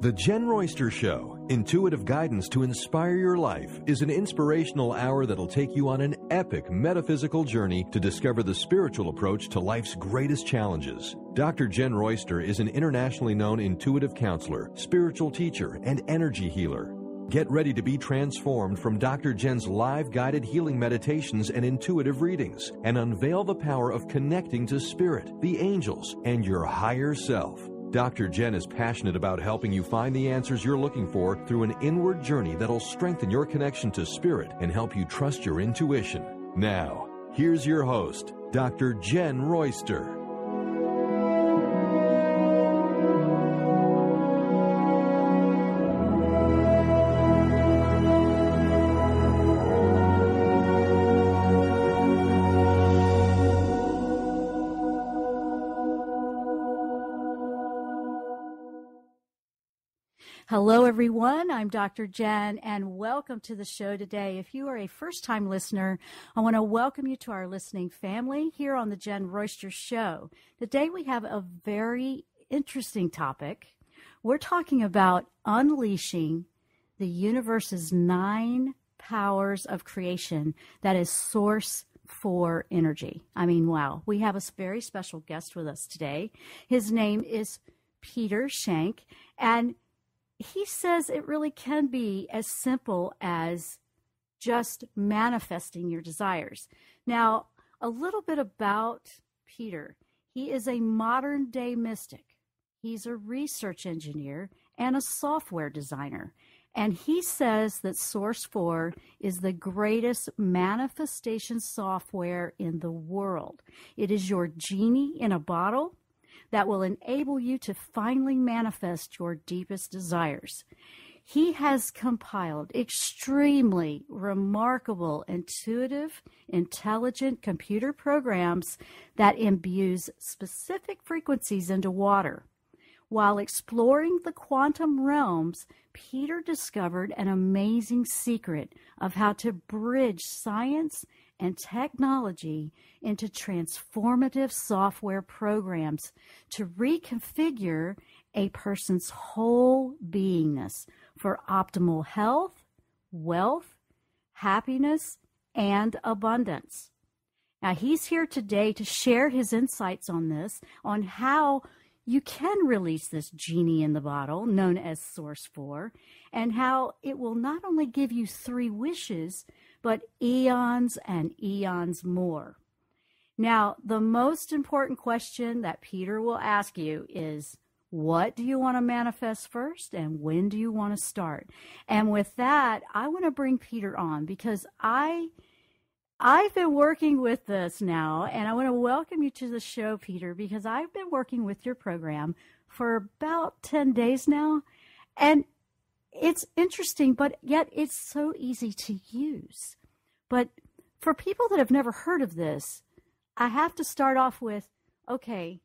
The Jen Royster Show, intuitive guidance to inspire your life, is an inspirational hour that'll take you on an epic metaphysical journey to discover the spiritual approach to life's greatest challenges. Dr. Jen Royster is an internationally known intuitive counselor, spiritual teacher, and energy healer. Get ready to be transformed from Dr. Jen's live guided healing meditations and intuitive readings, and unveil the power of connecting to spirit, the angels, and your higher self. Dr. Jen is passionate about helping you find the answers you're looking for through an inward journey that'll strengthen your connection to spirit and help you trust your intuition. Now, here's your host, Dr. Jen Royster. Hello, everyone. I'm Dr. Jen, and welcome to the show today. If you are a first-time listener, I want to welcome you to our listening family here on the Jen Royster Show. Today, we have a very interesting topic. We're talking about unleashing the universe's 9 powers of creation that is source for energy. I mean, wow. We have a very special guest with us today. His name is Peter Schenk, and he says it really can be as simple as just manifesting your desires. Now, a little bit about Peter. He is a modern-day mystic. He's a research engineer and a software designer. And he says that Source 4 is the greatest manifestation software in the world. It is your genie in a bottle that will enable you to finally manifest your deepest desires. He has compiled extremely remarkable, intuitive, intelligent computer programs that imbues specific frequencies into water. While exploring the quantum realms, Peter discovered an amazing secret of how to bridge science and technology into transformative software programs to reconfigure a person's whole beingness for optimal health, wealth, happiness, and abundance. Now, he's here today to share his insights on this, on how you can release this genie in the bottle, known as Source 4, and how it will not only give you 3 wishes, but eons and eons more. Now, the most important question that Peter will ask you is, what do you want to manifest first, and when do you want to start? And with that, I want to bring Peter on because I've been working with this now, and I want to welcome you to the show, Peter, because I've been working with your program for about 10 days now, and it's interesting, but yet it's so easy to use. But for people that have never heard of this, I have to start off with, okay,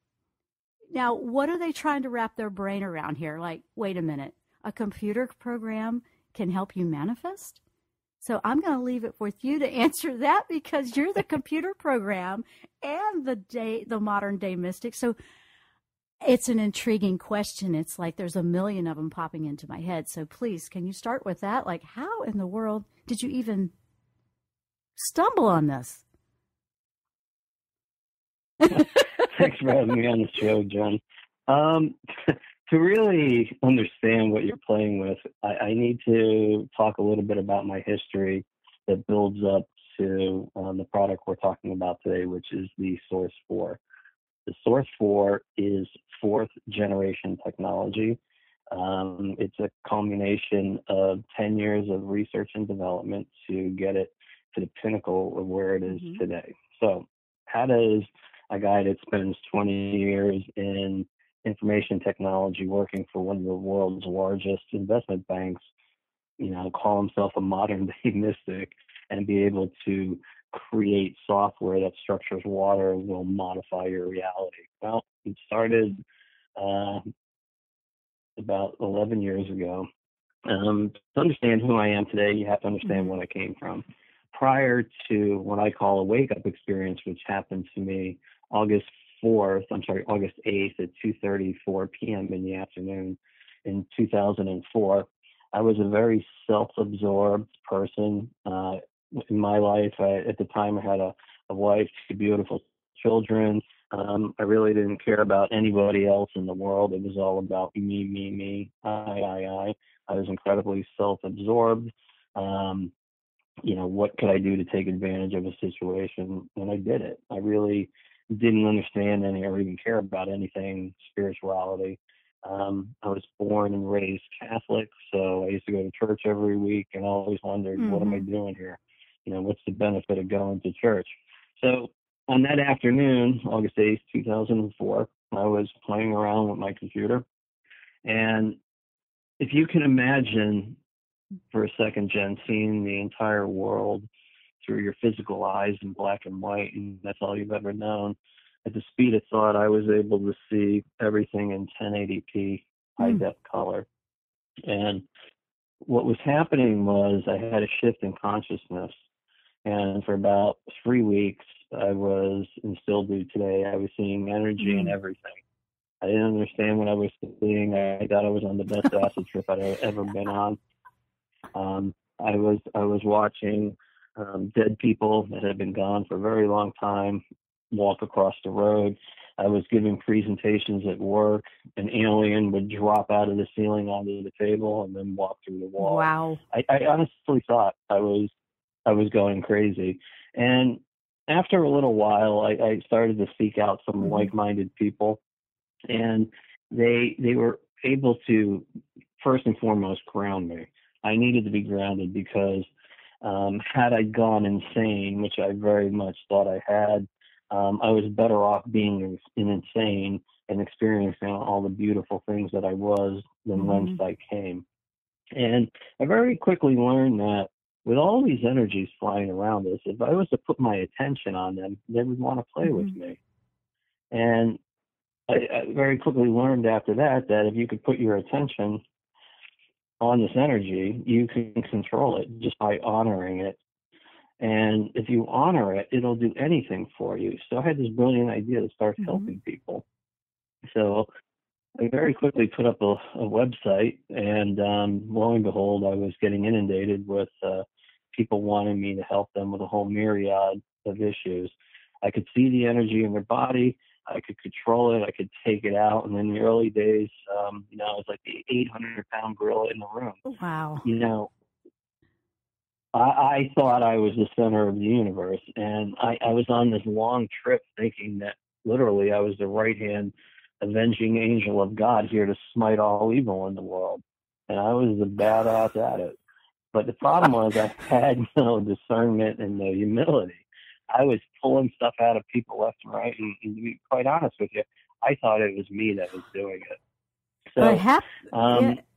now what are they trying to wrap their brain around here? Like, wait a minute, a computer program can help you manifest? So I'm going to leave it with you to answer that because you're the computer program and the modern day mystic. So it's an intriguing question. It's like there's a million of them popping into my head. So please, can you start with that? Like, how in the world did you even stumble on this? Thanks for having me on the show, John. To really understand what you're playing with, I need to talk a little bit about my history that builds up to the product we're talking about today, which is the Source 4. The Source 4 is 4th generation technology. It's a combination of 10 years of research and development to get it to the pinnacle of where it is today. So how does a guy that spends 20 years in information technology working for one of the world's largest investment banks, call himself a modern day mystic and be able to create software that structures water and will modify your reality? Well, it started about 11 years ago. To understand who I am today, you have to understand where I came from. Prior to what I call a wake-up experience, which happened to me August 8th at 2:34 p.m. in the afternoon, in 2004. I was a very self-absorbed person in my life. At the time, I had a wife, two beautiful children. I really didn't care about anybody else in the world. It was all about me, me, me, I. I was incredibly self-absorbed. What could I do to take advantage of a situation? And I did it. I really didn't understand any or even care about anything spirituality. I was born and raised Catholic, so I used to go to church every week, and I always wondered, what am I doing here? What's the benefit of going to church? So on that afternoon, August 8th, 2004, I was playing around with my computer. And if you can imagine for a second, Jen, seeing the entire world through your physical eyes in black and white, and that's all you've ever known. At the speed of thought, I was able to see everything in 1080p high-def color. And what was happening was I had a shift in consciousness. And for about 3 weeks, I was, and still do today, I was seeing energy in everything. I didn't understand what I was seeing. I thought I was on the best acid trip I'd ever been on. I was watching dead people that had been gone for a very long time walk across the road. I was giving presentations at work. An alien would drop out of the ceiling onto the table and then walk through the wall. Wow. I honestly thought I was going crazy. And after a little while, I started to seek out some like-minded people, and they were able to, first and foremost, ground me. I needed to be grounded because had I gone insane, which I very much thought I had, I was better off being insane and experiencing all the beautiful things that I was than whence I came. And I very quickly learned that with all these energies flying around us, if I was to put my attention on them, they would want to play with me. And I very quickly learned after that if you could put your attention on this energy, you can control it just by honoring it. And if you honor it, it'll do anything for you. So I had this brilliant idea to start helping people. So I very quickly put up a website, and lo and behold, I was getting inundated with people wanting me to help them with a whole myriad of issues. I could see the energy in their body. I could control it. I could take it out. And in the early days, I was like the 800-pound gorilla in the room. Wow. I thought I was the center of the universe. And I was on this long trip thinking that literally I was the right-hand avenging angel of God here to smite all evil in the world. And I was the badass at it. But the problem was I had no discernment and no humility. I was pulling stuff out of people left and right, and to be quite honest with you, I thought it was me that was doing it. So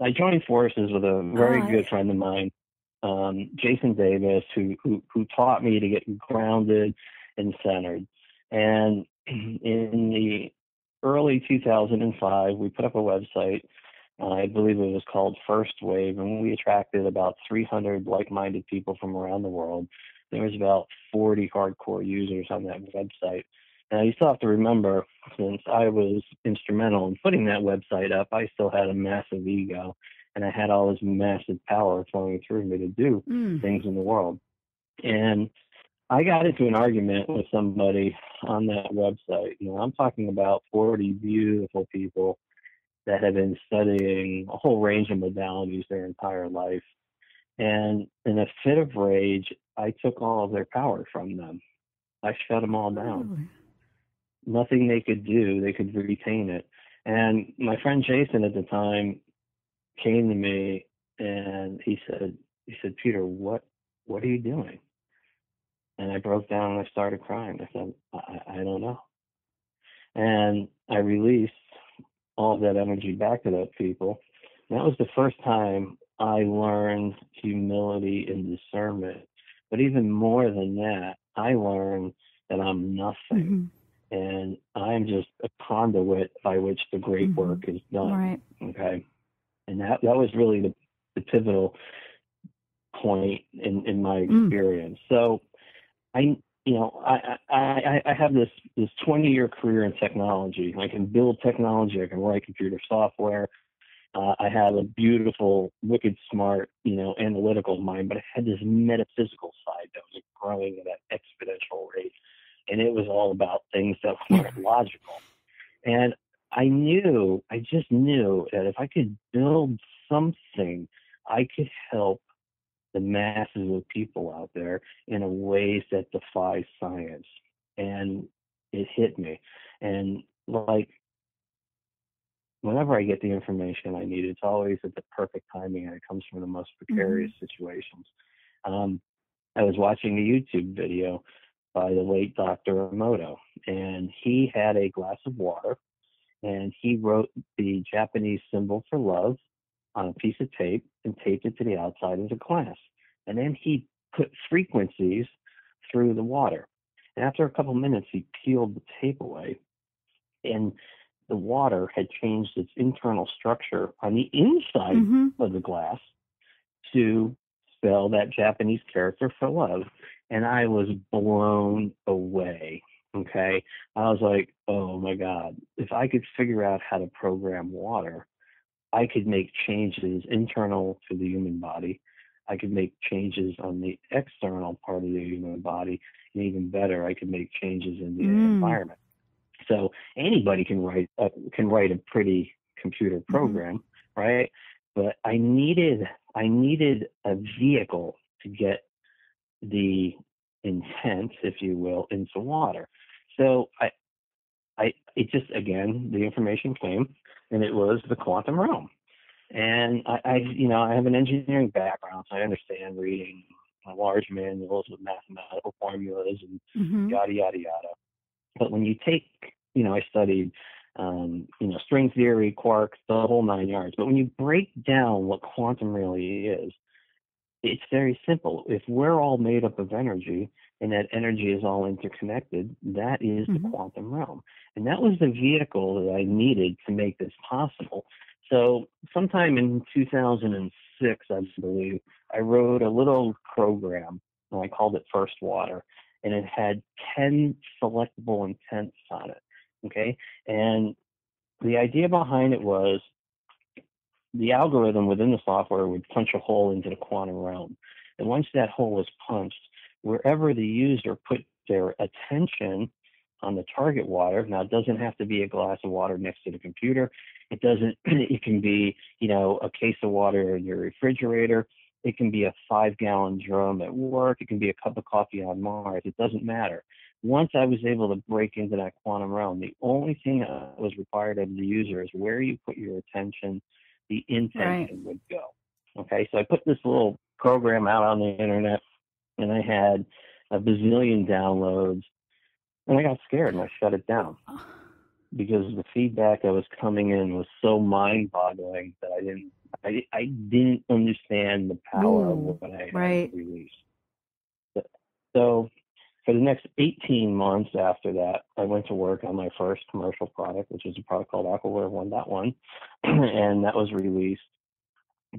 I joined forces with a very good friend of mine, Jason Davis, who taught me to get grounded and centered. And in the early 2005, we put up a website. I believe it was called First Wave, and we attracted about 300 like-minded people from around the world. There was about 40 hardcore users on that website. Now, you still have to remember, since I was instrumental in putting that website up, I still had a massive ego, and I had all this massive power flowing through me to do things in the world. And I got into an argument with somebody on that website. I'm talking about 40 beautiful people that have been studying a whole range of modalities their entire life. And in a fit of rage, I took all of their power from them. I shut them all down. Nothing they could do, they could retain it. And my friend Jason at the time came to me and he said, Peter, what are you doing? And I broke down and I started crying. I said, I don't know. And I released all of that energy back to those people. And that was the first time I learned humility and discernment. But even more than that, I learned that I'm nothing. And I'm just a conduit by which the great work is done. Right. Okay. And that was really the pivotal point in my experience. So I have this 20-year career in technology. I can build technology. I can write computer software. I have a beautiful, wicked smart, analytical mind, but I had this metaphysical side that was growing at an exponential rate. And it was all about things that weren't logical. And I just knew that if I could build something, I could help the masses of people out there in a ways that defy science. And it hit me. And like, whenever I get the information I need, it's always at the perfect timing, and it comes from the most precarious situations. I was watching a YouTube video by the late Dr. Emoto, and he had a glass of water, and he wrote the Japanese symbol for love on a piece of tape and taped it to the outside of the glass. And then he put frequencies through the water. And after a couple minutes, he peeled the tape away, and the water had changed its internal structure on the inside of the glass to spell that Japanese character for love. And I was blown away. Okay. I was like, oh my God, if I could figure out how to program water, I could make changes internal to the human body. I could make changes on the external part of the human body. And even better, I could make changes in the environment. So anybody can write a pretty computer program, right? But I needed a vehicle to get the intent, if you will, into water. So it just, again, the information came, and it was the quantum realm. And I have an engineering background, so I understand reading large manuals with mathematical formulas and yada, yada, yada. But when you take, I studied, string theory, quarks, the whole 9 yards. But when you break down what quantum really is, it's very simple. If we're all made up of energy and that energy is all interconnected, that is the quantum realm. And that was the vehicle that I needed to make this possible. So sometime in 2006, I believe, I wrote a little program, and I called it First Water. And it had 10 selectable intents on it, okay? And the idea behind it was the algorithm within the software would punch a hole into the quantum realm. And once that hole was punched, wherever the user put their attention on the target water, now it doesn't have to be a glass of water next to the computer. It can be, a case of water in your refrigerator. It can be a 5-gallon drum at work. It can be a cup of coffee on Mars. It doesn't matter. Once I was able to break into that quantum realm, the only thing that was required of the user is where you put your attention, the intention would go. Okay, so I put this little program out on the internet, and I had a bazillion downloads, and I got scared and I shut it down because the feedback that was coming in was so mind-boggling that I didn't understand the power of what I had released. So for the next 18 months after that, I went to work on my first commercial product, which is a product called Aquaware 1.1, and that was released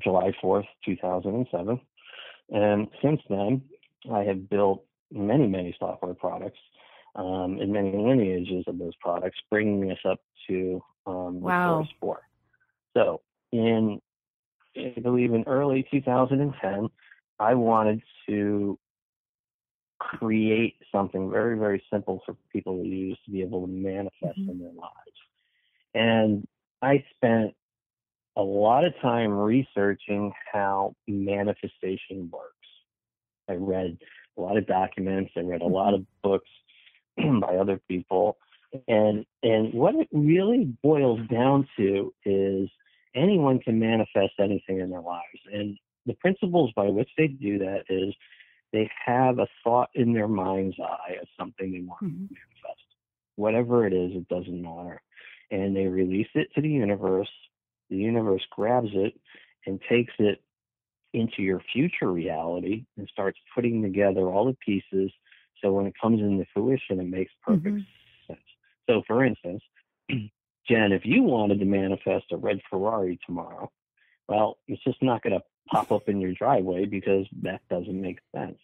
July 4th, 2007. And since then, I have built many, many software products and many lineages of those products, bringing us up to Sourxe 4. So I believe in early 2010, I wanted to create something very, very simple for people to use to be able to manifest in their lives. And I spent a lot of time researching how manifestation works. I read a lot of documents. I read a lot of books by other people. And what it really boils down to is anyone can manifest anything in their lives. And the principles by which they do that is they have a thought in their mind's eye of something they want to manifest. Whatever it is, it doesn't matter. And they release it to the universe. The universe grabs it and takes it into your future reality and starts putting together all the pieces. So when it comes into fruition, it makes perfect sense. So for instance, Jen, if you wanted to manifest a red Ferrari tomorrow, well, it's just not going to pop up in your driveway because that doesn't make sense.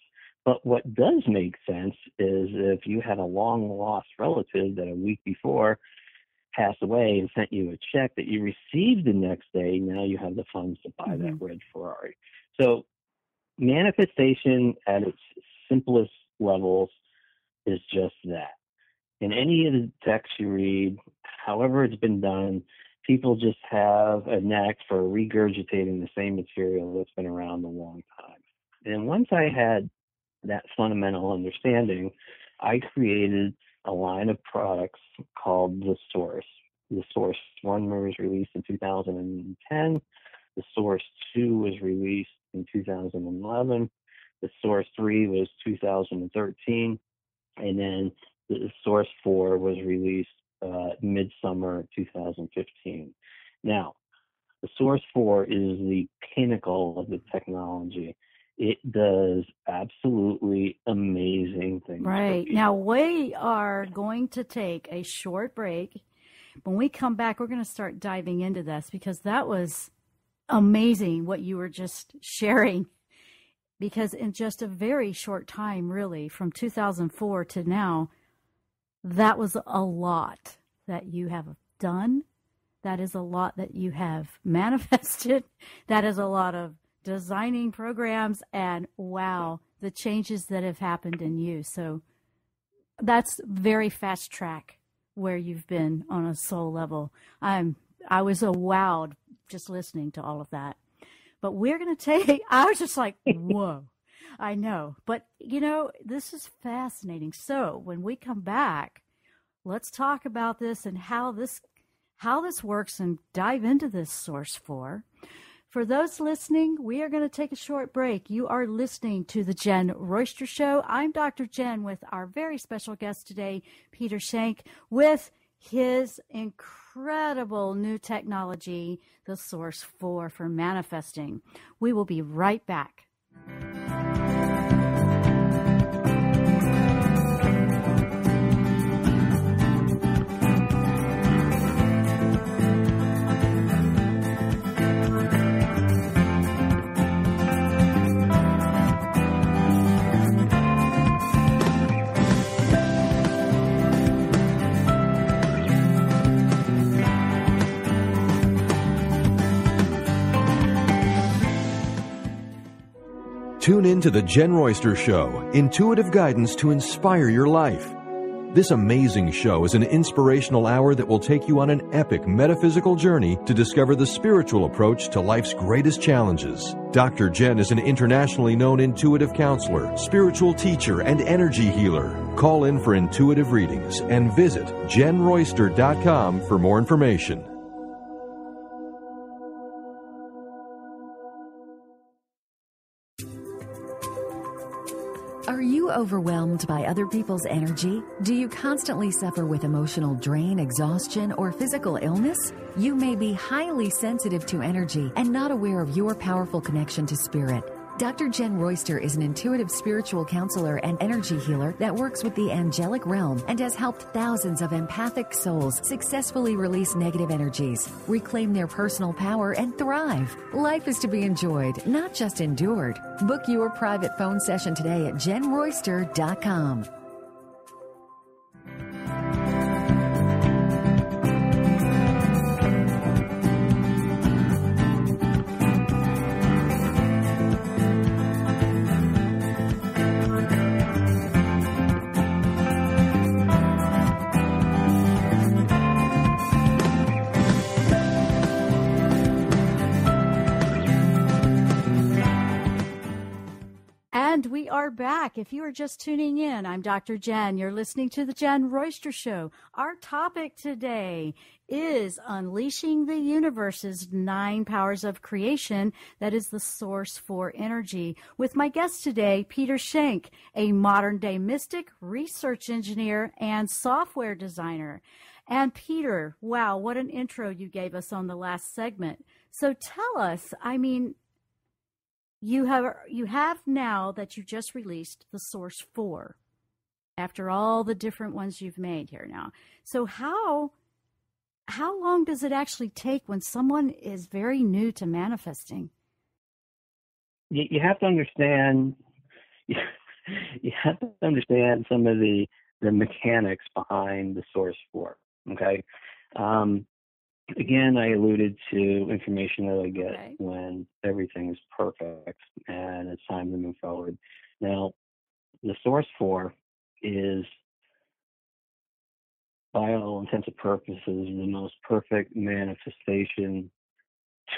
But what does make sense is if you had a long lost relative that a week before passed away and sent you a check that you received the next day, now you have the funds to buy that red Ferrari. So manifestation at its simplest levels is just that. In any of the texts you read, however it's been done, people just have a knack for regurgitating the same material that's been around a long time. And once I had that fundamental understanding, I created a line of products called the Sourxe. The Sourxe 1 was released in 2010. The Sourxe 2 was released in 2011. The Sourxe 3 was 2013. And then the Sourxe 4 was released midsummer 2015. Now, the Sourxe 4 is the pinnacle of the technology. It does absolutely amazing things. Right. Now, we are going to take a short break. When we come back, we're going to start diving into this because that was amazing what you were just sharing. Because in just a very short time, really, from 2004 to now, that was a lot that you have done. That is a lot that you have manifested. That is a lot of designing programs, and wow, the changes that have happened in you. So that's very fast track where you've been on a soul level. I was wowed just listening to all of that. But we're going to I was just like, whoa, I know. But, this is fascinating. So when we come back, let's talk about this and how this works and dive into this Sourxe 4. For those listening, we are going to take a short break. You are listening to the Jen Royster Show. I'm Dr. Jen with our very special guest today, Peter Schenk, with his incredible new technology, the Sourxe 4 for manifesting. We will be right back. Tune in to the Jen Royster Show, intuitive guidance to inspire your life. This amazing show is an inspirational hour that will take you on an epic metaphysical journey to discover the spiritual approach to life's greatest challenges. Dr. Jen is an internationally known intuitive counselor, spiritual teacher, and energy healer. Call in for intuitive readings and visit jenroyster.com for more information. Are you overwhelmed by other people's energy? Do you constantly suffer with emotional drain, exhaustion, or physical illness? You may be highly sensitive to energy and not aware of your powerful connection to spirit. Dr. Jen Royster is an intuitive spiritual counselor and energy healer that works with the angelic realm and has helped thousands of empathic souls successfully release negative energies, reclaim their personal power, and thrive. Life is to be enjoyed, not just endured. Book your private phone session today at jenroyster.com. And we are back. If you are just tuning in, I'm Dr. Jen. You're listening to the Jen Royster Show. Our topic today is Unleashing the Universe's 9 Powers of Creation. That is the Source for Energy. With my guest today, Peter Schenk, a modern-day mystic, research engineer, and software designer. And Peter, wow, what an intro you gave us on the last segment. So tell us, you have now that you just released the Source 4 after all the different ones you've made here now. So how long does it actually take when someone is very new to manifesting? You have to understand. You have to understand some of the mechanics behind the Source 4. Okay, Again, I alluded to information that I get when everything is perfect and it's time to move forward. Now, the Source 4 is, by all intents and purposes, the most perfect manifestation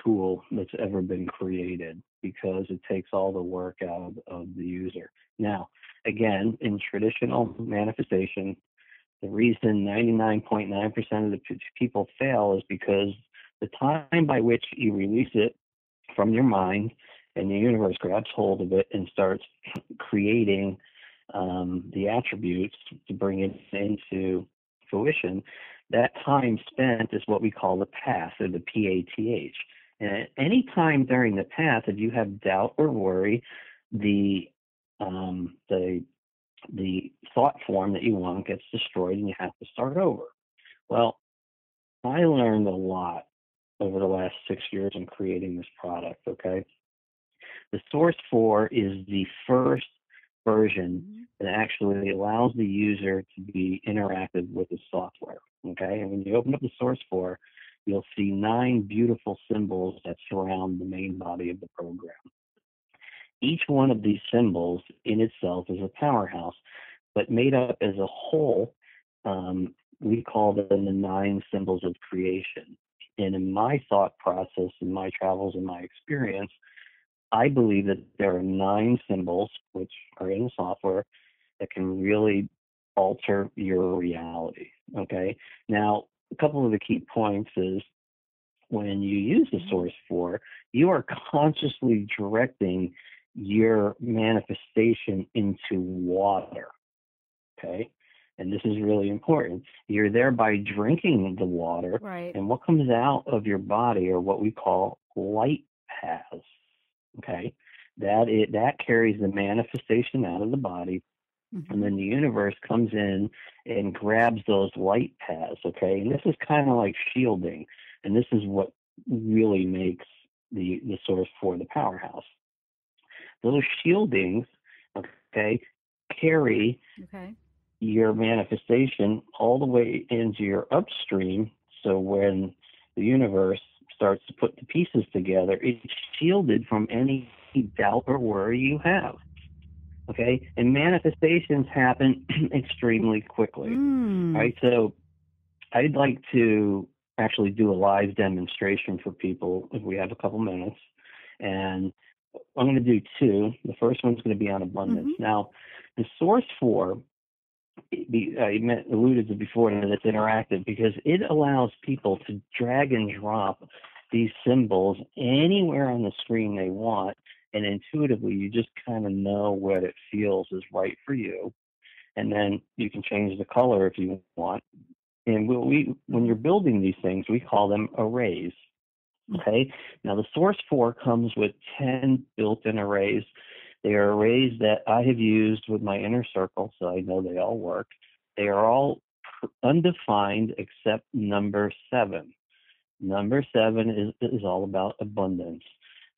tool that's ever been created because it takes all the work out of the user. Now, again, in traditional manifestation, the reason 99.9% of the people fail is because the time by which you release it from your mind and the universe grabs hold of it and starts creating the attributes to bring it into fruition, that time spent is what we call the path, or the PATH. And at any time during the path, if you have doubt or worry, the thought form that you want gets destroyed and you have to start over. Well, I learned a lot over the last 6 years in creating this product, okay? The Source 4 is the first version that actually allows the user to be interactive with the software, okay? And when you open up the Source 4, you'll see 9 beautiful symbols that surround the main body of the program. Each one of these symbols in itself is a powerhouse, but made up as a whole, we call them the 9 symbols of creation. And in my thought process, in my travels, in my experience, I believe that there are 9 symbols, which are in the software, that can really alter your reality, okay? Now, a couple of the key points is when you use the Source 4, you are consciously directing your manifestation into water, okay? And this is really important. You're thereby drinking the water, and what comes out of your body are what we call light paths, okay? That carries the manifestation out of the body, and then the universe comes in and grabs those light paths, okay? And this is kind of like shielding, and this is what really makes the Source 4 the powerhouse. Those shieldings, okay, carry your manifestation all the way into your upstream. So when the universe starts to put the pieces together, it's shielded from any doubt or worry you have. Okay, and manifestations happen extremely quickly. Right, so I'd like to actually do a live demonstration for people if we have a couple minutes, and I'm going to do 2. The first one's going to be on abundance. Now, the Source 4, I alluded to before that it's interactive because it allows people to drag and drop these symbols anywhere on the screen they want, and intuitively you just kind of know what it feels is right for you, and then you can change the color if you want. And when you're building these things, we call them arrays. Okay. Now the Source 4 comes with 10 built-in arrays. They are arrays that I have used with my inner circle, so I know they all work. They are all undefined except number 7. Number 7 is all about abundance.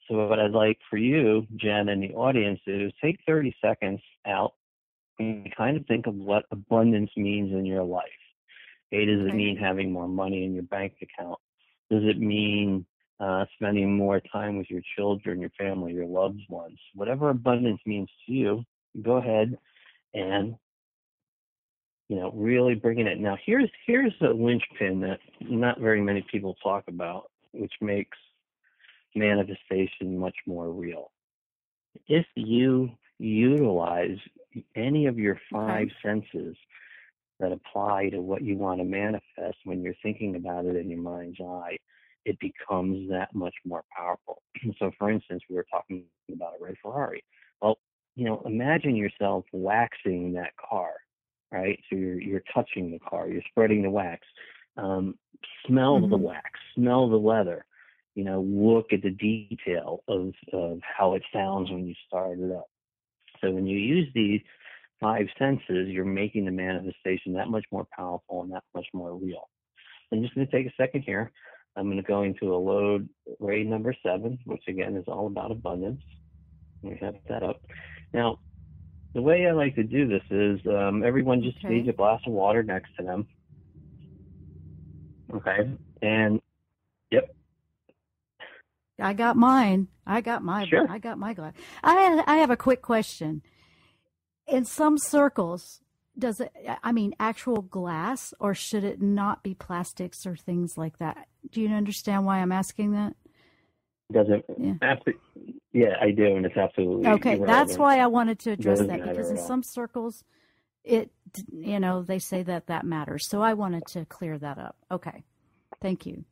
So what I'd like for you, Jen, and the audience is take 30 seconds out and kind of think of what abundance means in your life. Okay, does it mean having more money in your bank account? Does it mean spending more time with your children, your family, your loved ones? Whatever abundance means to you, go ahead and, really bring it in. Now, here's a linchpin that not very many people talk about, which makes manifestation much more real. If you utilize any of your 5 senses that apply to what you want to manifest when you're thinking about it in your mind's eye, it becomes that much more powerful. So, for instance, we were talking about a red Ferrari. Well, imagine yourself waxing that car, right? So you're touching the car, you're spreading the wax. Smell the wax, smell the leather. Look at the detail of how it sounds when you start it up. So when you use these 5 senses, you're making the manifestation that much more powerful and that much more real. I'm just going to take a second here. I'm going to go into a load array number 7, which again is all about abundance. We have that up. Now, the way I like to do this is everyone just needs a glass of water next to them. Okay. And yep. I got mine. I got my glass. I have a quick question. In some circles, does it, I mean, actual glass, or should it not be plastics or things like that? Do you understand why I'm asking that? Doesn't, yeah, I do, and it's absolutely okay. irrelevant. That's why I wanted to address that, because in all. some circles, it, they say that matters. So I wanted to clear that up. Okay. Thank you.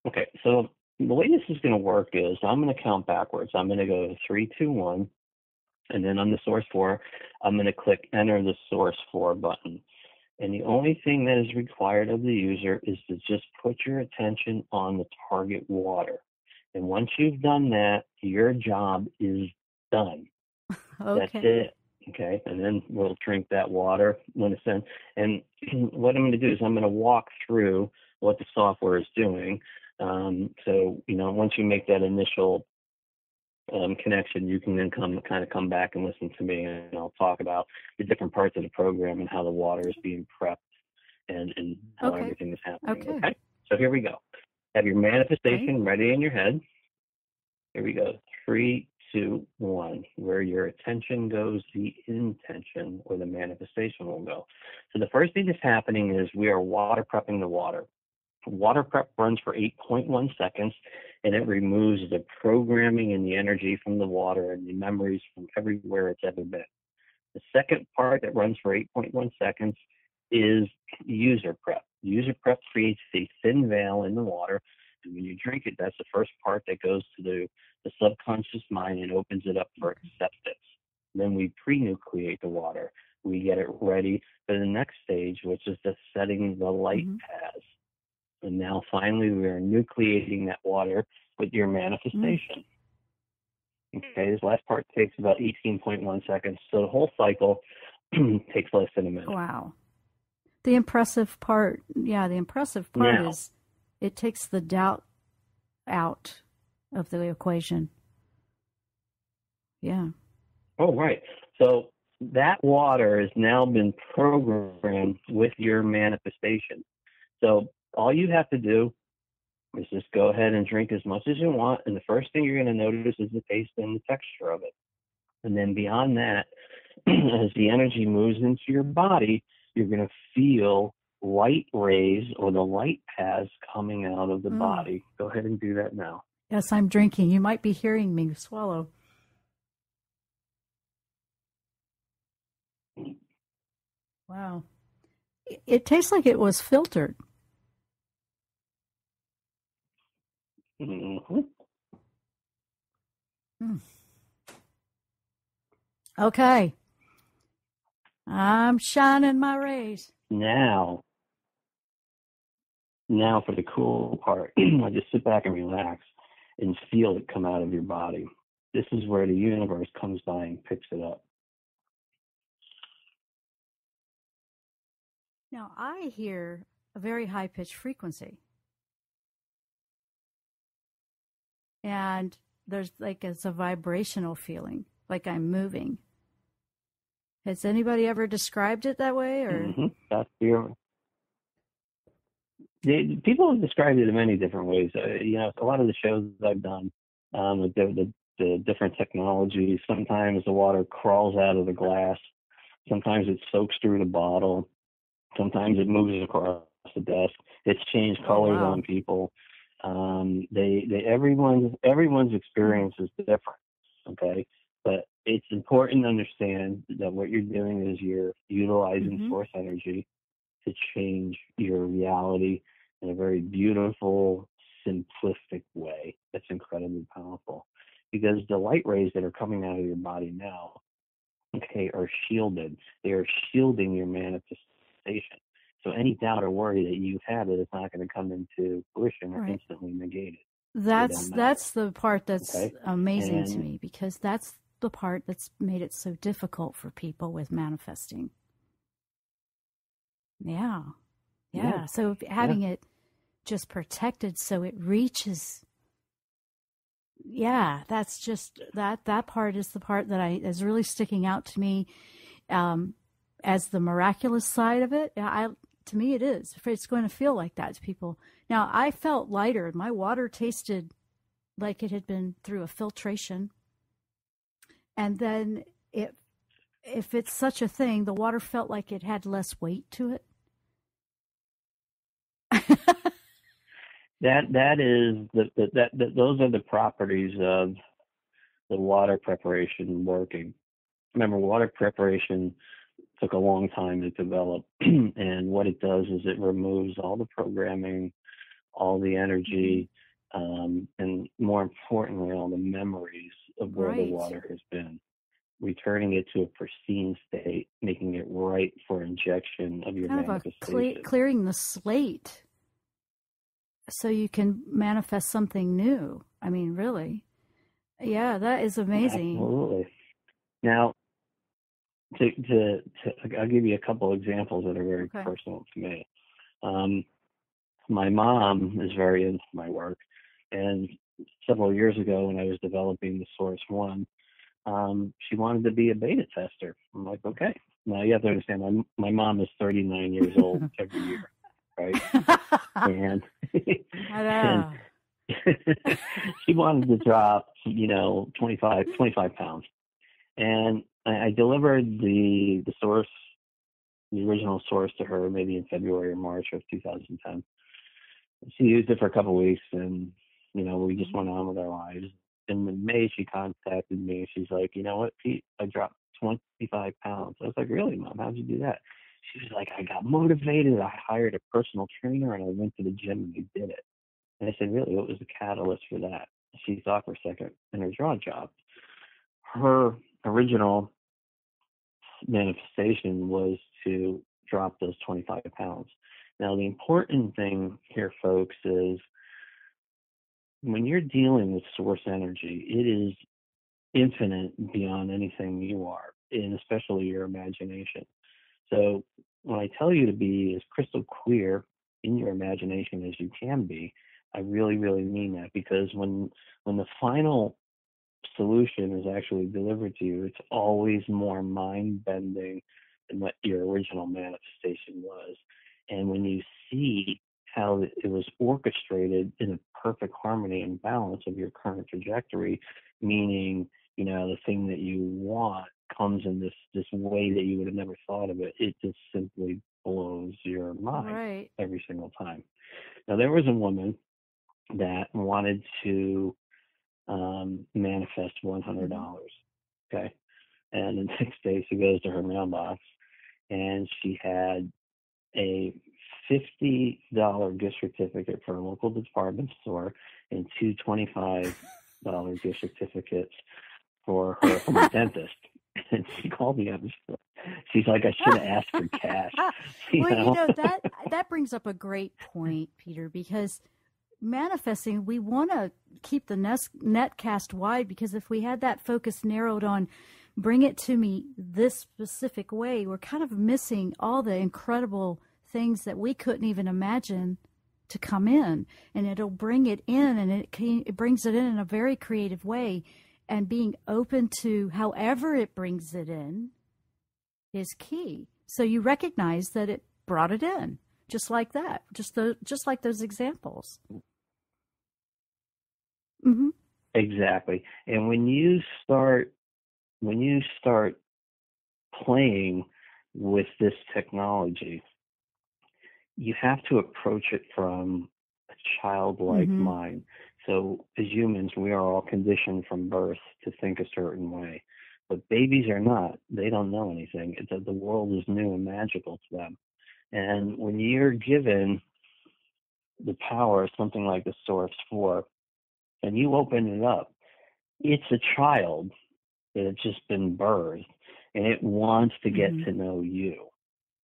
Okay, so the way this is going to work is I'm going to count backwards. I'm going to go 3, 2, 1, and then on the Source 4, I'm going to click Enter the Source 4 button. And the only thing that is required of the user is to just put your attention on the target water. And once you've done that, your job is done. Okay. That's it. Okay, and then we'll drink that water when it's in. And what I'm going to do is I'm going to walk through what the software is doing. So, once you make that initial connection, you can then come back and listen to me, and I'll talk about the different parts of the program and how the water is being prepped and how everything is happening. Okay. So here we go. Have your manifestation ready in your head. Here we go. 3, 2, 1. Where your attention goes, the intention or the manifestation will go. So the first thing that's happening is we are water prepping the water. Water prep runs for 8.1 seconds, and it removes the programming and the energy from the water and the memories from everywhere it's ever been. The second part that runs for 8.1 seconds is user prep. User prep creates a thin veil in the water, and when you drink it, that's the first part that goes to the subconscious mind and opens it up for acceptance. Then we pre-nucleate the water. We get it ready for the next stage, which is the setting the light paths. And now finally we are nucleating that water with your manifestation. Okay, this last part takes about 18.1 seconds. So the whole cycle takes less than a minute. Wow. The impressive part is it takes the doubt out of the equation. Yeah. Oh, right. So that water has now been programmed with your manifestation. So all you have to do is just go ahead and drink as much as you want. And the first thing you're going to notice is the taste and the texture of it. And then beyond that, as the energy moves into your body, you're going to feel light rays or the light paths coming out of the body. Go ahead and do that now. Yes, I'm drinking. You might be hearing me swallow. Wow. It tastes like it was filtered. Okay. I'm shining my rays. Now for the cool part. I just sit back and relax and feel it come out of your body. This is where the universe comes by and picks it up. Now, I hear a very high-pitched frequency. And there's it's a vibrational feeling, like I'm moving. Has anybody ever described it that way? Or That's people have described it in many different ways. A lot of the shows I've done with the different technologies, sometimes the water crawls out of the glass. Sometimes it soaks through the bottle. Sometimes it moves across the desk. It's changed colors on people. Everyone's experience is different. Okay. But it's important to understand that what you're doing is you're utilizing source energy to change your reality in a very beautiful, simplistic way. That's incredibly powerful, because the light rays that are coming out of your body now, are shielded. They are shielding your manifestation. So any doubt or worry that you've had that it's not going to come into fruition are instantly negated. That's the part that's amazing to me, because that's the part that's made it so difficult for people with manifesting. Yeah. So having it just protected so it reaches. Yeah, that's just that part is the part that is really sticking out to me as the miraculous side of it. to me it is. It's going to feel like that to people. Now, I felt lighter. My water tasted like it had been through a filtration. And then if it's such a thing, the water felt like it had less weight to it. That is those are the properties of the water preparation working. Remember, water preparation took a long time to develop, and what it does is it removes all the programming, all the energy, and more importantly, all the memories of where the water has been, returning it to a pristine state, making it right for injection of your manifestation. Clearing the slate so you can manifest something new. I mean, really. Yeah, that is amazing. Absolutely. Now, I'll give you a couple examples that are very personal to me. My mom is very into my work, and several years ago when I was developing the Source One, she wanted to be a beta tester. I'm like, okay. Now you have to understand, my mom is 39 years old every year, right? and she wanted to drop, 25 pounds. And I delivered the Source, the original Source, to her maybe in February or March of 2010. She used it for a couple of weeks, and, we just went on with our lives. And in May, she contacted me. She's like, you know what, Pete, I dropped 25 pounds. I was like, really, Mom? How'd you do that? She was like, I got motivated. I hired a personal trainer, and I went to the gym, and we did it. And I said, really, what was the catalyst for that? She thought for a second, in her draw job. Her original manifestation was to drop those 25 pounds. Now, the important thing here, folks, is when you're dealing with source energy, it is infinite beyond anything you are, and especially your imagination. So when I tell you to be as crystal clear in your imagination as you can be, I really, really mean that, because when the final solution is actually delivered to you, it's always more mind-bending than what your original manifestation was. And when you see how it was orchestrated in a perfect harmony and balance of your current trajectory, meaning, the thing that you want comes in this way that you would have never thought of it, it just simply blows your mind every single time. Now, there was a woman that wanted to manifest $100. Okay. And the next day she goes to her mailbox, and she had a $50 gift certificate for a local department store and two $25 gift certificates for her dentist. And she called me up. She's like, I should have asked for cash. That brings up a great point, Peter, because manifesting, we want to keep the net cast wide, because if we had that focus narrowed on bring it to me this specific way, we're kind of missing all the incredible things that we couldn't even imagine to come in, and it'll bring it in, and it brings it in a very creative way, and being open to however it brings it in is key. So you recognize that it brought it in. Just like that, just like those examples. Mm-hmm. Exactly. And when you start playing with this technology, you have to approach it from a childlike mind. So as humans, we are all conditioned from birth to think a certain way. But babies are not. They don't know anything. The world is new and magical to them. And when you're given the power of something like the Source 4, and you open it up, it's a child that has just been birthed, and it wants to get to know you,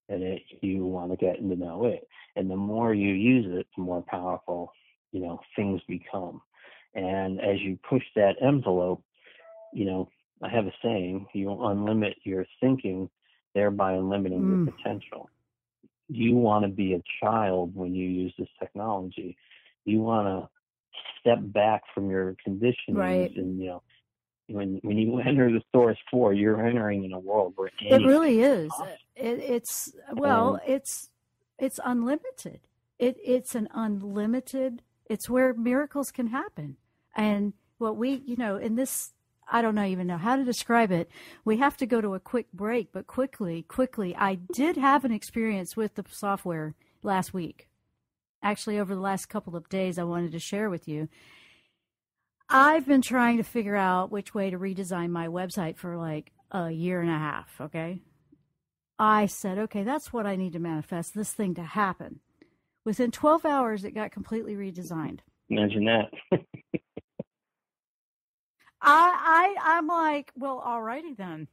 and you want to get to know it. And the more you use it, the more powerful, things become. And as you push that envelope, I have a saying, you unlimit your thinking, thereby unlimiting your potential. You want to be a child when you use this technology. You want to step back from your conditionings, and when you enter the Source 4, you're entering in a world where it really is. It's it's unlimited. It's an unlimited, it's where miracles can happen. And what we, in this, I don't even know how to describe it. We have to go to a quick break, but quickly, I did have an experience with the software last week. Actually, over the last couple of days, I wanted to share with you. I've been trying to figure out which way to redesign my website for like a year and a half, okay? I said, okay, that's what I need to manifest, this thing to happen. Within 12 hours, it got completely redesigned. Imagine that. I'm like, well, alrighty then.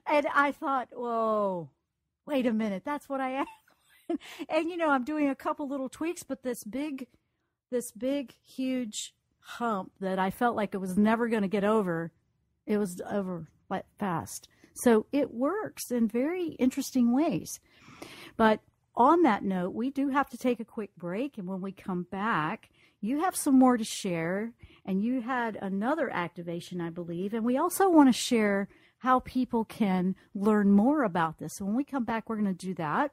And I thought, whoa, wait a minute, that's what I am. And, I'm doing a couple little tweaks, but this big, huge hump that I felt like it was never going to get over, it was over like fast. So it works in very interesting ways. But on that note, we do have to take a quick break. And when we come back, you have some more to share. And you had another activation, I believe. And we also want to share how people can learn more about this. So when we come back, we're going to do that.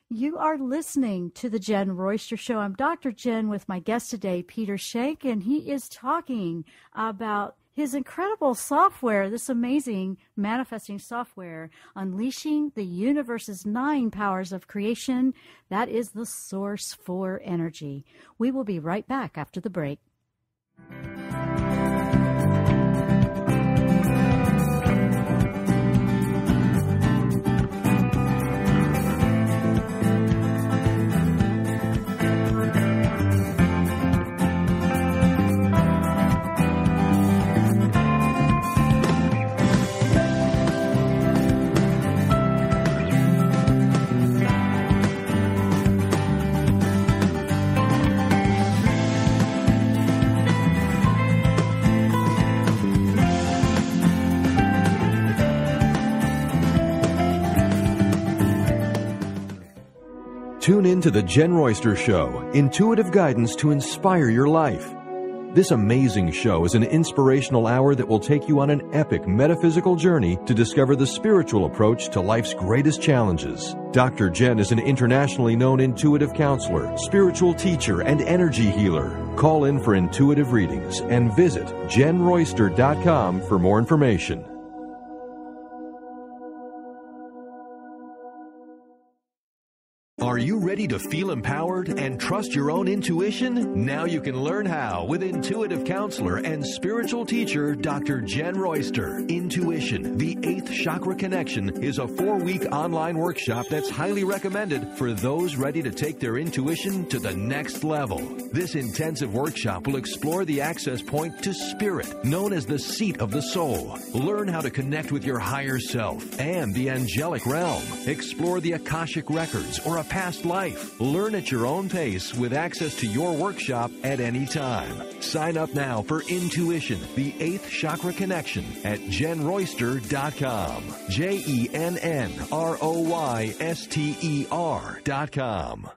You are listening to the Jen Royster Show. I'm Dr. Jen with my guest today, Peter Shank, and he is talking about his incredible software, this amazing manifesting software, unleashing the universe's 9 powers of creation. That is the source for energy. We will be right back after the break. Tune in to the Jen Royster Show, intuitive guidance to inspire your life. This amazing show is an inspirational hour that will take you on an epic metaphysical journey to discover the spiritual approach to life's greatest challenges. Dr. Jen is an internationally known intuitive counselor, spiritual teacher, and energy healer. Call in for intuitive readings and visit jenroyster.com for more information. Are you ready to feel empowered and trust your own intuition? Now you can learn how with intuitive counselor and spiritual teacher Dr. Jen Royster. Intuition, the 8th chakra connection, is a 4-week online workshop that's highly recommended for those ready to take their intuition to the next level. This intensive workshop will explore the access point to spirit, known as the seat of the soul. Learn how to connect with your higher self and the angelic realm. Explore the Akashic records or a past life. Learn at your own pace with access to your workshop at any time. Sign up now for Intuition, the 8th chakra connection at jenroyster.com. JenRoyster.com.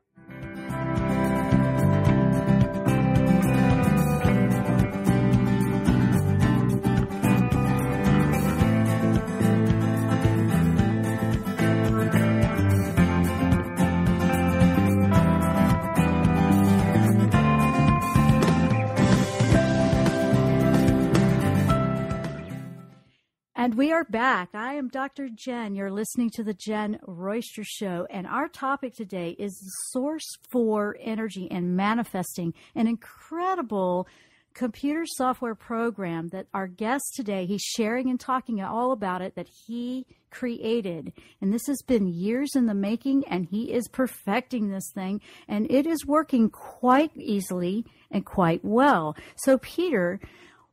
And we are back. I am Dr. Jen. You're listening to the Jen Royster Show. And our topic today is the source for energy and manifesting, an incredible computer software program that our guest today, he's sharing and talking all about it, that he created. And this has been years in the making, and he is perfecting this thing. And it is working quite easily and quite well. So, Peter,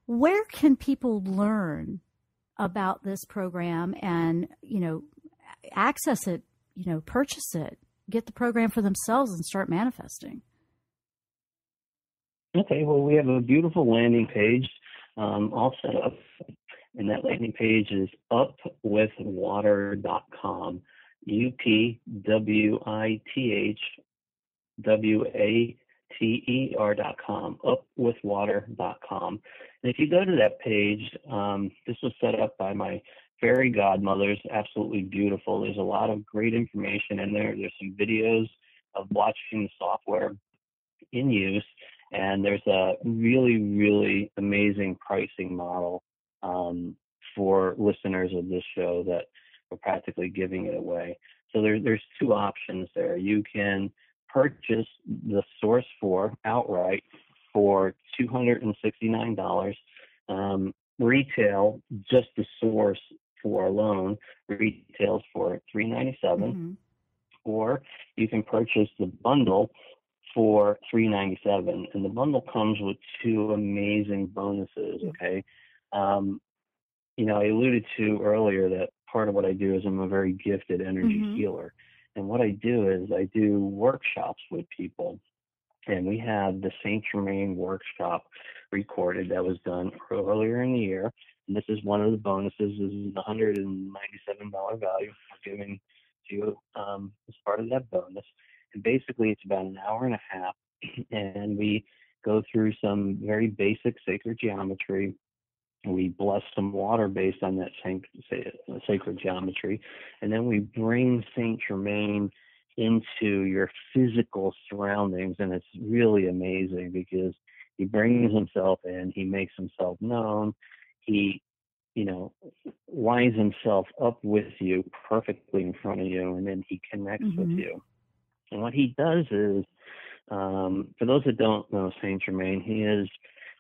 where can people learn about this program and, access it, purchase it, get the program for themselves and start manifesting? Okay, well, we have a beautiful landing page all set up, and that landing page is upwithwater.com, upwithwater.com, upwithwater.com. And if you go to that page, this was set up by my fairy godmothers, absolutely beautiful. There's a lot of great information in there. There's some videos of watching the software in use. And there's a really, really amazing pricing model for listeners of this show that we're practically giving it away. So there's two options there. You can purchase the Source 4 outright for $269. Retail, just the Source 4 alone, retails for $397. Mm-hmm. Or you can purchase the bundle for $397, and the bundle comes with two amazing bonuses. Okay, I alluded to earlier that part of what I do is I'm a very gifted energy healer, and what I do is I do workshops with people, and we have the Saint Germain workshop recorded that was done earlier in the year. And this is one of the bonuses. This is a $197 value we're giving to you as part of that bonus. And basically, it's about an hour and a half, and we go through some very basic sacred geometry. We bless some water based on that sacred geometry, and then we bring Saint Germain into your physical surroundings, and it's really amazing because he brings himself in, he makes himself known, he lines himself up with you perfectly in front of you, and then he connects with you. And what he does is, for those that don't know Saint Germain, he is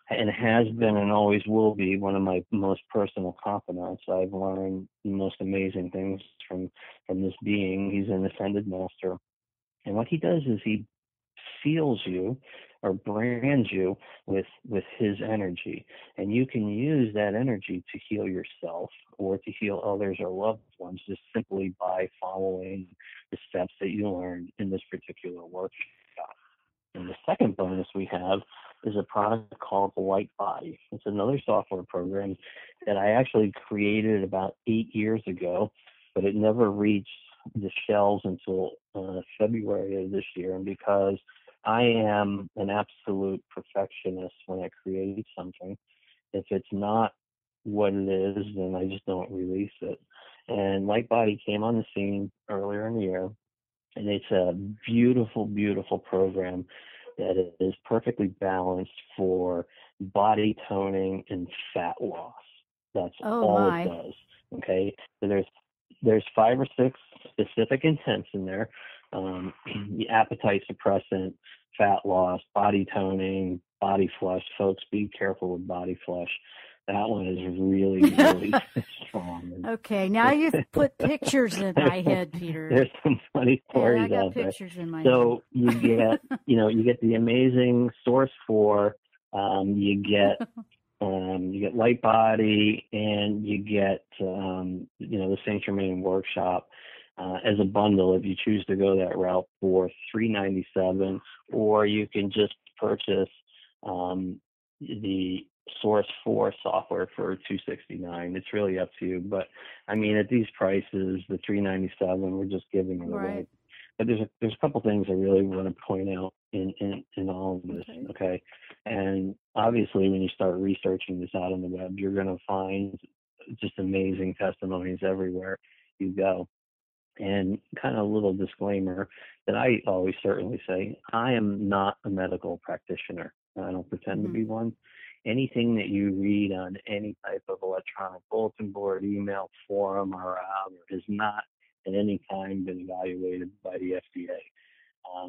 and has been and always will be one of my most personal confidants. I've learned the most amazing things from this being. He's an ascended master. And what he does is he seals you or brands you with his energy. And you can use that energy to heal yourself or to heal others or loved ones just simply by following the steps that you learned in this particular workshop. And the second bonus we have is a product called Light Body. It's another software program that I actually created about 8 years ago, but it never reached the shelves until February of this year. And because I am an absolute perfectionist when I create something, if it's not what it is, then I just don't release it. And Light Body came on the scene earlier in the year. And it's a beautiful, beautiful program that is perfectly balanced for body toning and fat loss. That's all it does. Okay, so there's 5 or 6 specific intents in there: the appetite suppressant, fat loss, body toning, body flush. Folks, be careful with body flush. That one is really, really strong. Okay, now you've put pictures in my head, Peter. There's some funny stories out there. I got pictures in my head. So you get, you get the amazing Source 4, you get Light Body, and you get, the Saint Germain workshop as a bundle if you choose to go that route for $397, or you can just purchase the Source 4 software for $269. It's really up to you. But I mean, at these prices, the $397, we're just giving it away. But there's a couple things I really want to point out in all of this. Okay. And obviously, when you start researching this out on the web, you're going to find just amazing testimonies everywhere you go. And kind of a little disclaimer that I always certainly say, I am not a medical practitioner. I don't pretend to be one. Anything that you read on any type of electronic bulletin board, email, forum, or has not at any time been evaluated by the FDA.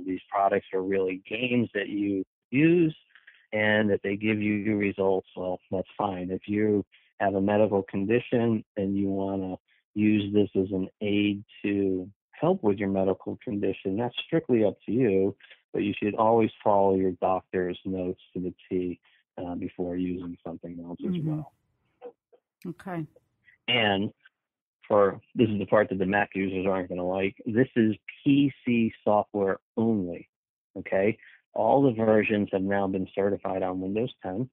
These products are really games that you use, and if they give you results, well, that's fine. If you have a medical condition and you want to use this as an aid to help with your medical condition, that's strictly up to you, but you should always follow your doctor's notes to the T before using something else as well. Okay. And this is the part that the Mac users aren't going to like. This is PC software only. Okay. All the versions have now been certified on Windows 10.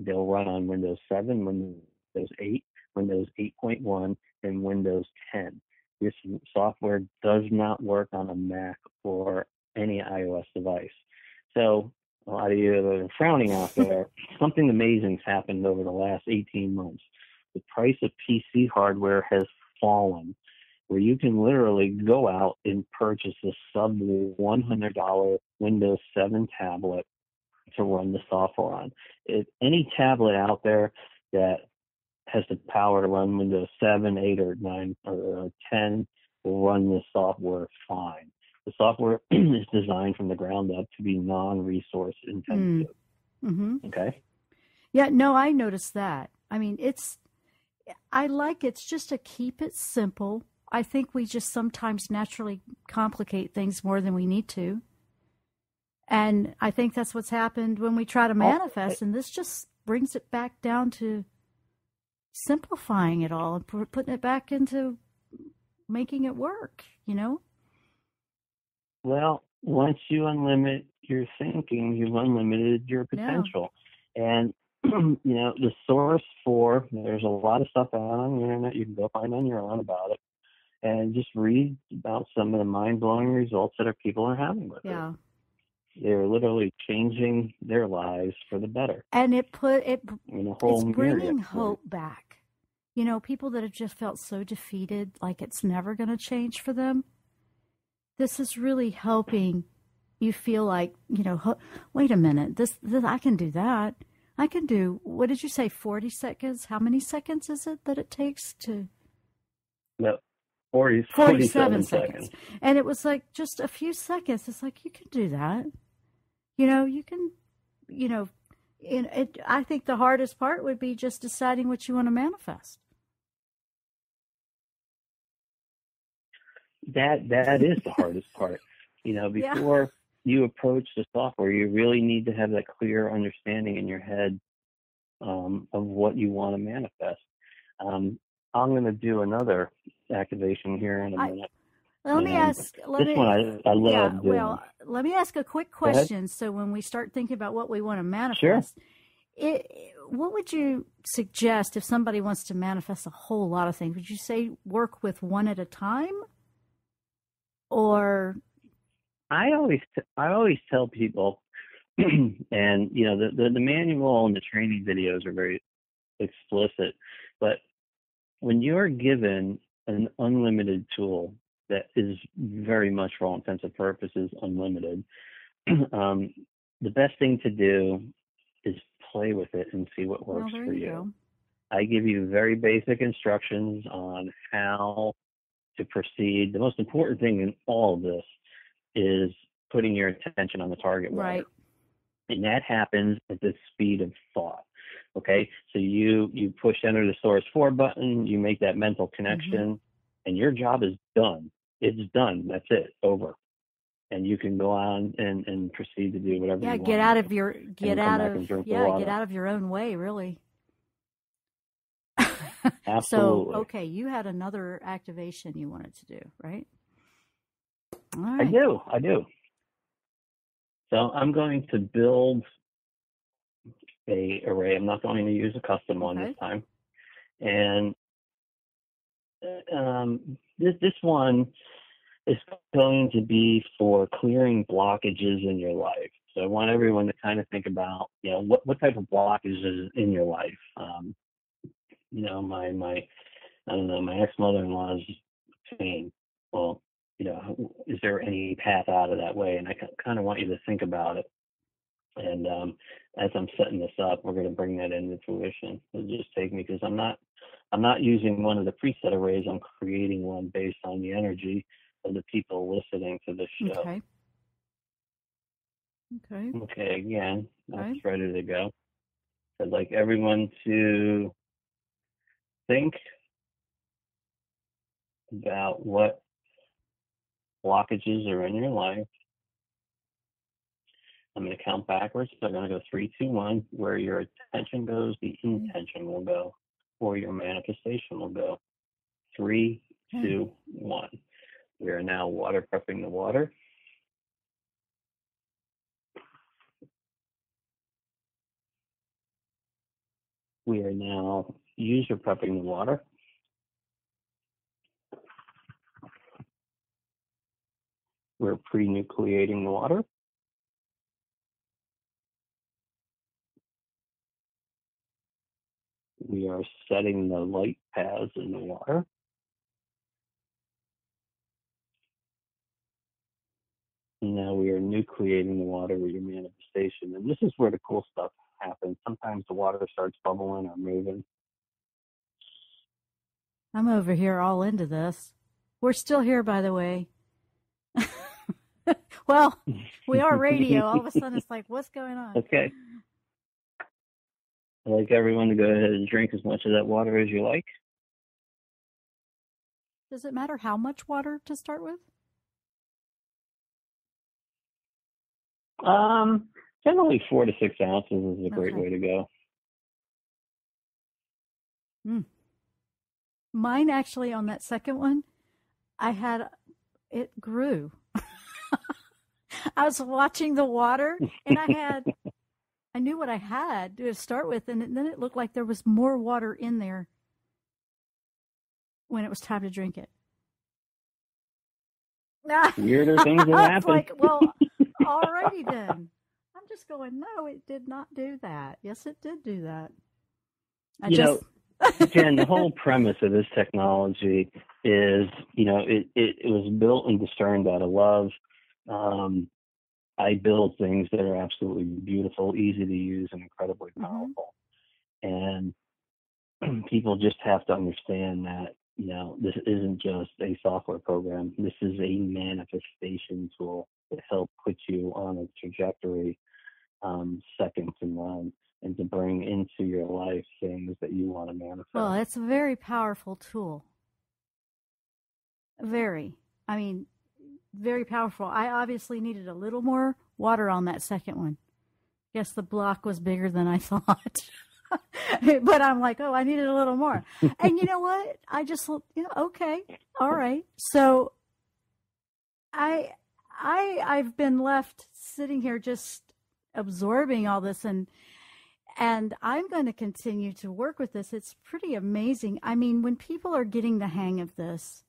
They'll run on Windows 7, Windows 8, Windows 8.1, and Windows 10. This software does not work on a Mac or any iOS device. So a lot of you that are frowning out there, something amazing's happened over the last 18 months. The price of PC hardware has fallen. where you can literally go out and purchase a sub $100 Windows 7 tablet to run the software on. Any tablet out there that has the power to run Windows 7, 8, or 9, or 10 will run this software fine. The software is designed from the ground up to be non-resource intensive. Mm-hmm. Okay? Yeah, no, I noticed that. I mean, I like it's just to keep it simple. I think we just sometimes naturally complicate things more than we need to. And I think that's what's happened when we try to manifest, and this just brings it back down to simplifying it all and putting it back into making it work, you know? Well, once you unlimit your thinking, you've unlimited your potential. Yeah. And, the source there's a lot of stuff out on the internet you can go find on your own about it, and just read about some of the mind-blowing results that people are having with it. They're literally changing their lives for the better. And it's bringing hope back. People that have just felt so defeated, like it's never going to change for them. This is really helping you feel like, wait a minute, this I can do that. I can do, what did you say, 40 seconds? How many seconds is it that it takes to? No, 47 seconds. And it was like just a few seconds. It's like, you can do that. You can, I think the hardest part would be just deciding what you want to manifest. That is the hardest part. Before you approach the software, you really need to have that clear understanding in your head of what you want to manifest. I'm going to do another activation here in a minute. Let me ask. I love doing. Well, let me ask a quick question. So when we start thinking about what we want to manifest, what would you suggest if somebody wants to manifest a whole lot of things? Would you say work with one at a time, or? I always tell people, and the manual and the training videos are very explicit, but when you're given an unlimited tool that is very much, for all intents and purposes, unlimited, the best thing to do is play with it and see what works for you. I give you very basic instructions on how to proceed. The most important thing in all of this is putting your attention on the target wire. Right. And that happens at the speed of thought. Okay? So you push enter the Source 4 button, you make that mental connection, and your job is done. It's done. That's it. Over. And you can go on and proceed to do whatever you want. Get out of your own way, really. Absolutely. So, okay, you had another activation you wanted to do, right? All right. I do. So I'm going to build a array. I'm not going to use a custom one this time. And this one is going to be for clearing blockages in your life. So I want everyone to kind of think about, what type of blockages in your life. My ex-mother-in-law's pain. Well, is there any path out of that way? And I kind of want you to think about it. And as I'm setting this up, we're going to bring that into fruition. It'll just take me, because I'm not using one of the preset arrays. I'm creating one based on the energy of the people listening to this show. Okay. Again, that's ready to go. I'd like everyone to think about what blockages are in your life. I'm going to count backwards. So I'm going to go 3, 2, 1. Where your attention goes, the intention will go, or your manifestation will go. 3, 2, 1. We are now water prepping the water. We are now user prepping the water. We're pre-nucleating the water. We are setting the light paths in the water. we are nucleating the water with your manifestation. And this is where the cool stuff happens. Sometimes the water starts bubbling or moving. I'm over here all into this. We're still here, by the way. Well, we are radio. All of a sudden, it's like, what's going on? Okay. I'd like everyone to go ahead and drink as much of that water as you like. Does it matter how much water to start with? Generally 4 to 6 ounces is a great way to go. Mine actually, on that second one, it grew. I was watching the water, and I knew what I had to start with, and then it looked like there was more water in there when it was time to drink it. Weirder things will happen. Like, well, alrighty then. I'm just going, no, it did not do that. Yes, it did do that. Jen, the whole premise of this technology is, it was built and discerned out of love. I build things that are absolutely beautiful, easy to use, and incredibly powerful. And people just have to understand that, this isn't just a software program. This is a manifestation tool to help put you on a trajectory, second to none, and to bring into your life things that you want to manifest. Well, it's a very powerful tool. Very powerful. I obviously needed a little more water on that second one. Guess the block was bigger than I thought. But I'm like, I needed a little more. And you know what? I just, okay, all right. So I've been left sitting here just absorbing all this, and I'm going to continue to work with this. It's pretty amazing. I mean, when people are getting the hang of this,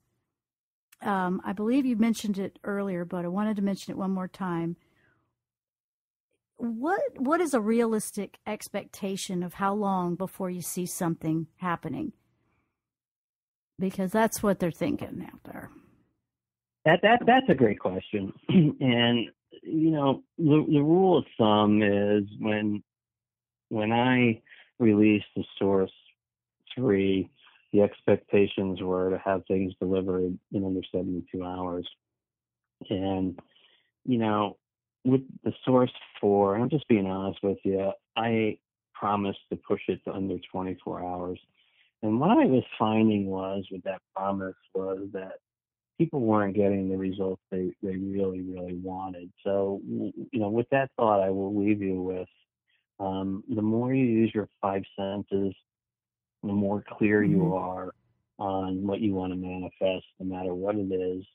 I believe you mentioned it earlier, but I wanted to mention it one more time. What is a realistic expectation of how long before you see something happening? Because that's what they're thinking out there. That's a great question. And the rule of thumb is when I released the Source 3, the expectations were to have things delivered in under 72 hours. And, with the Source 4, I'm just being honest with you, I promised to push it to under 24 hours. And what I was finding was with that promise was that people weren't getting the results they really, really wanted. So, with that thought, I will leave you with, the more you use your 5 senses, the more clear you are on what you want to manifest, no matter what it is,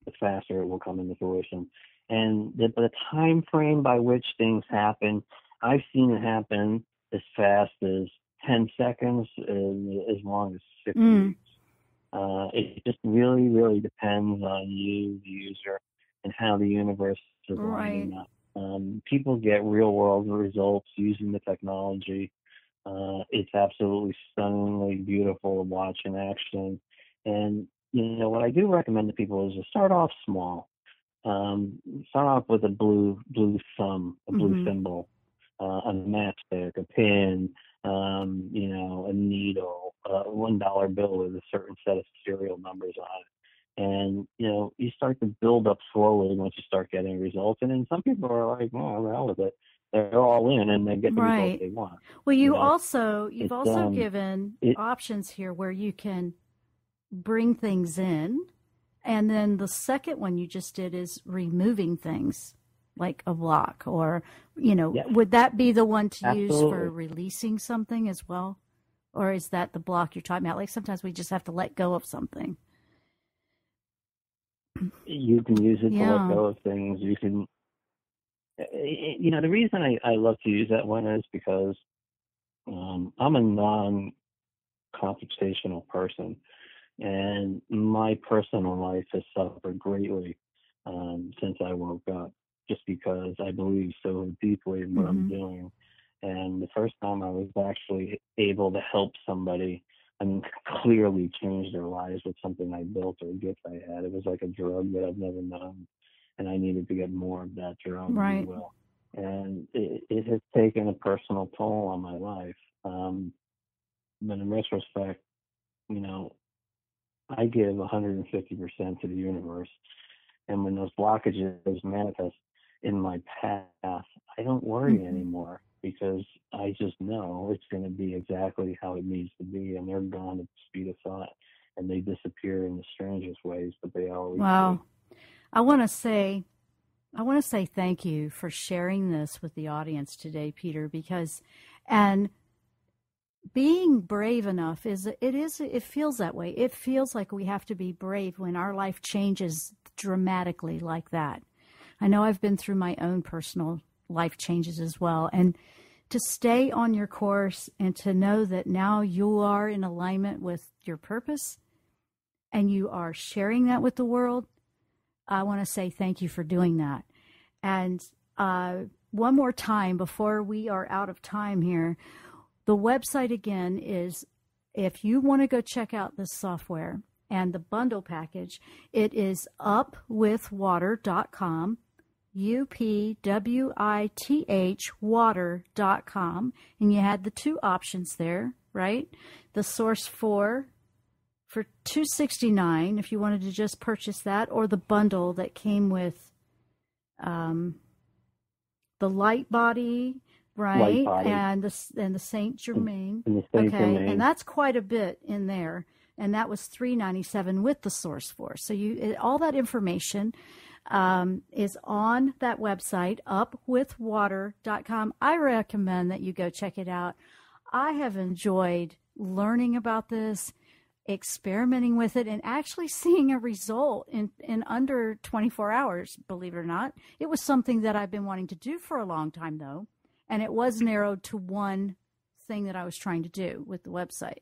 the faster it will come into fruition. And the time frame by which things happen, I've seen it happen as fast as 10 seconds, as long as 6 weeks. It just really, really depends on you, the user, and how the universe is lining up. People get real world results using the technology. It's absolutely stunningly beautiful to watch in action. And, what I do recommend to people is to start off small. Start off with a blue thumb, a blue symbol, a matchstick, a pin, a needle, a $1 bill with a certain set of serial numbers on it. And, you start to build up slowly once you start getting results. And then some people are like, oh, the hell with it. They're all in and they get the results they want. Well, you've also given options here where you can bring things in. And then the second one you just did is removing things like a block or, would that be the one to use for releasing something as well? Or is that the block you're talking about? Like sometimes we just have to let go of something. You can use it to let go of things. You can, the reason I love to use that one is because I'm a non-confrontational person. And my personal life has suffered greatly since I woke up, just because I believe so deeply in what I'm doing. And the first time I was actually able to help somebody and clearly change their lives with something I built or a gift I had, it was like a drug that I've never known. and I needed to get more of that, Jerome, if Right. you will. And it has taken a personal toll on my life. But in retrospect, you know, I give 150% to the universe. And when those blockages manifest in my path, I don't worry anymore, because I just know it's going to be exactly how it needs to be. And they're gone at the speed of thought, and they disappear in the strangest ways, but they always Wow. do. I want to say thank you for sharing this with the audience today, Peter, because, and being brave enough it feels that way. It feels like we have to be brave when our life changes dramatically like that. I know I've been through my own personal life changes as well. And to stay on your course and to know that now you are in alignment with your purpose and you are sharing that with the world, I want to say thank you for doing that. And one more time before we are out of time here, the website again is, if you want to go check out this software and the bundle package, it is upwithwater.com, UPWITH water.com. And you had the two options there, right? The Source 4 for $269 if you wanted to just purchase that, or the bundle that came with the light body, right? Light body. And the Saint Germain. And the Saint Germain. And that's quite a bit in there. And that was $397 with the Source 4. So all that information is on that website, upwithwater.com. I recommend that you go check it out. I have enjoyed learning about this, experimenting with it, and actually seeing a result in under 24 hours, believe it or not. It was something that I've been wanting to do for a long time, though, and it was narrowed to one thing that I was trying to do with the website.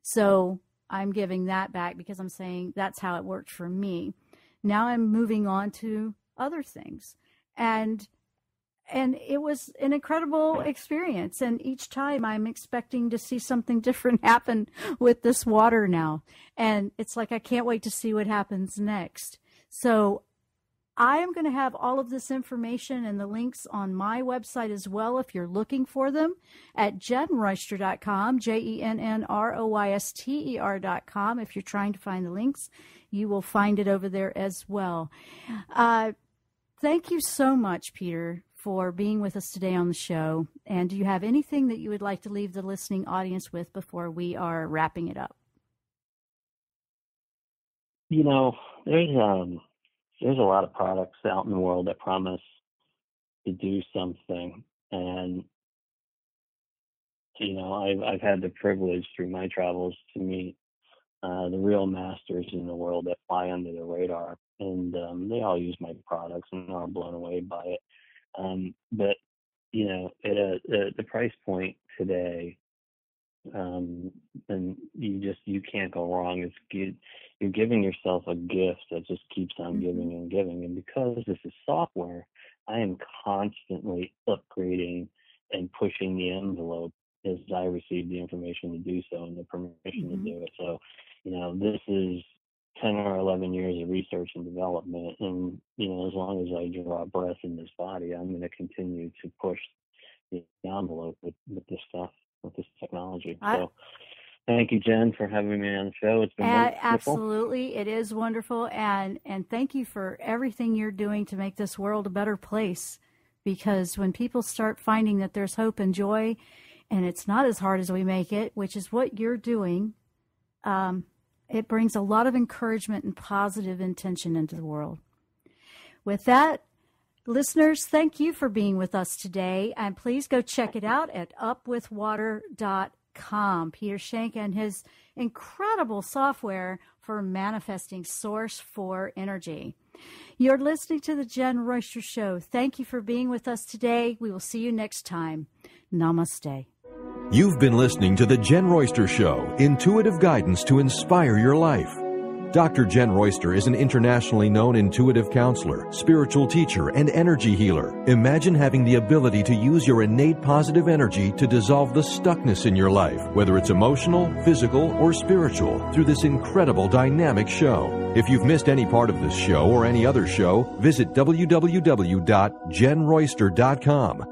So I'm giving that back because I'm saying that's how it worked for me. Now I'm moving on to other things. And it was an incredible experience. And each time I'm expecting to see something different happen with this water now. And it's like, I can't wait to see what happens next. So I am going to have all of this information and the links on my website as well, if you're looking for them, at JennRoyster.com, JennRoyster.com. If you're trying to find the links, you will find it over there as well. Thank you so much, Peter, for being with us today on the show. And do you have anything that you would like to leave the listening audience with before we are wrapping it up? You know, there's a lot of products out in the world that promise to do something. And, you know, I've had the privilege through my travels to meet the real masters in the world that fly under the radar. And they all use my products and are blown away by it. But, you know, at the price point today, and you can't go wrong. You're giving yourself a gift that just keeps on giving and giving. And because this is software, I am constantly upgrading and pushing the envelope as I receive the information to do so and the permission to do it. So, you know, this is 10 or 11 years of research and development. And, you know, as long as I draw breath in this body, I'm going to continue to push the envelope with this stuff, with this technology. So thank you, Jen, for having me on the show. It's been wonderful. Absolutely. It is wonderful. And thank you for everything you're doing to make this world a better place. Because when people start finding that there's hope and joy, and it's not as hard as we make it, which is what you're doing, it brings a lot of encouragement and positive intention into the world. With that, listeners, thank you for being with us today. And please go check it out at upwithwater.com. Peter Schenk and his incredible software for manifesting Source 4 energy. You're listening to the Jen Royster Show. Thank you for being with us today. We will see you next time. Namaste. You've been listening to The Jen Royster Show, intuitive guidance to inspire your life. Dr. Jen Royster is an internationally known intuitive counselor, spiritual teacher, and energy healer. Imagine having the ability to use your innate positive energy to dissolve the stuckness in your life, whether it's emotional, physical, or spiritual, through this incredible dynamic show. If you've missed any part of this show or any other show, visit www.jenroyster.com.